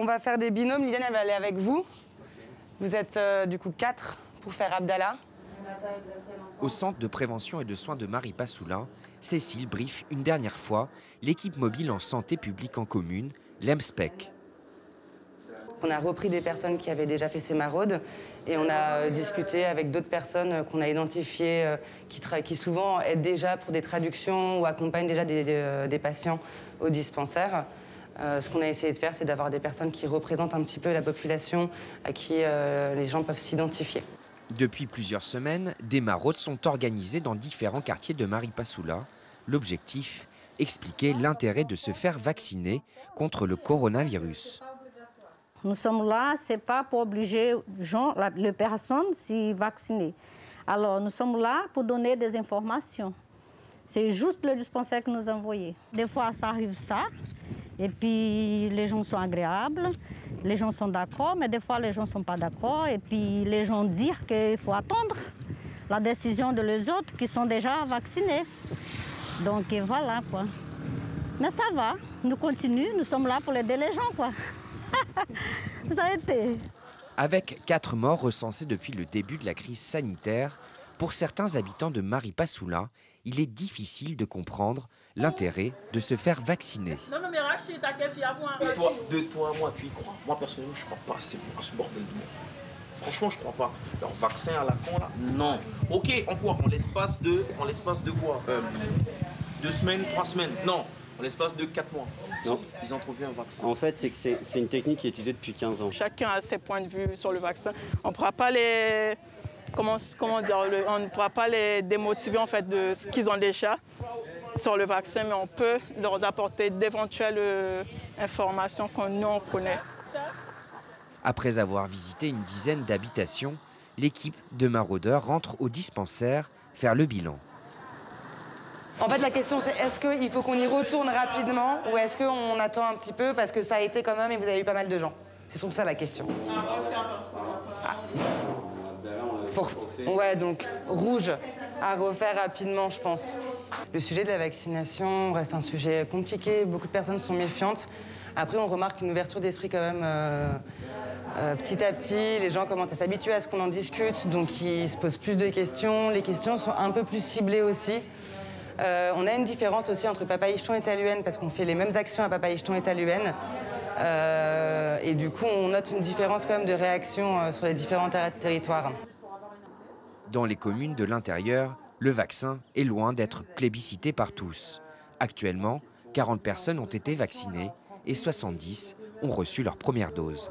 On va faire des binômes. Liliane, elle va aller avec vous. Vous êtes du coup 4 pour faire Abdallah. Au centre de prévention et de soins de Maripasoula, Cécile briefe une dernière fois l'équipe mobile en santé publique en commune, l'EMSPEC. On a repris des personnes qui avaient déjà fait ces maraudes et on a discuté avec d'autres personnes qu'on a identifiées qui souvent aident déjà pour des traductions ou accompagnent déjà des patients au dispensaire. Ce qu'on a essayé de faire, c'est d'avoir des personnes qui représentent un petit peu la population à qui les gens peuvent s'identifier. Depuis plusieurs semaines, des maraudes sont organisées dans différents quartiers de Maripasoula. L'objectif, expliquer l'intérêt de se faire vacciner contre le coronavirus. Nous sommes là, ce n'est pas pour obliger les personnes à s'y vacciner. Alors, nous sommes là pour donner des informations. C'est juste le dispensaire que nous envoyons. Des fois, ça arrive ça, et puis les gens sont agréables, les gens sont d'accord, mais des fois, les gens ne sont pas d'accord, et puis les gens disent qu'il faut attendre la décision de les autres qui sont déjà vaccinés. Donc, voilà, quoi. Mais ça va, nous continuons, nous sommes là pour aider les gens, quoi. Ça a été. Avec 4 morts recensés depuis le début de la crise sanitaire, pour certains habitants de Maripasoula, il est difficile de comprendre l'intérêt de se faire vacciner. De toi à moi, tu y crois? Moi, personnellement, je ne crois pas à ce bordel de monde. Franchement, je ne crois pas. Leur vaccin à la con, là, non. Ok, en quoi? En l'espace de quoi 2 semaines, 3 semaines? Non. En l'espace de 4 mois, ils ont trouvé un vaccin. En fait, c'est une technique qui est utilisée depuis 15 ans. Chacun a ses points de vue sur le vaccin. On ne pourra pas les... on ne pourra pas les démotiver en fait, de ce qu'ils ont déjà sur le vaccin, mais on peut leur apporter d'éventuelles informations qu'on nous on connaît. Après avoir visité une dizaine d'habitations, l'équipe de maraudeurs rentre au dispensaire faire le bilan. En fait, la question, c'est est-ce qu'il faut qu'on y retourne rapidement ou est-ce qu'on attend un petit peu parce que ça a été quand même et vous avez eu pas mal de gens? C'est surtout ça la question. Ah. Ouais, donc rouge à refaire rapidement, je pense. Le sujet de la vaccination reste un sujet compliqué. Beaucoup de personnes sont méfiantes. Après, on remarque une ouverture d'esprit quand même petit à petit. Les gens commencent à s'habituer à ce qu'on en discute, donc ils se posent plus de questions. Les questions sont un peu plus ciblées aussi. On a une différence aussi entre Papay-Ichton et Taluène parce qu'on fait les mêmes actions à Papay-Ichton et Taluène. Et du coup, on note une différence quand même de réaction sur les différents territoires. Dans les communes de l'intérieur, le vaccin est loin d'être plébiscité par tous. Actuellement, 40 personnes ont été vaccinées et 70 ont reçu leur première dose.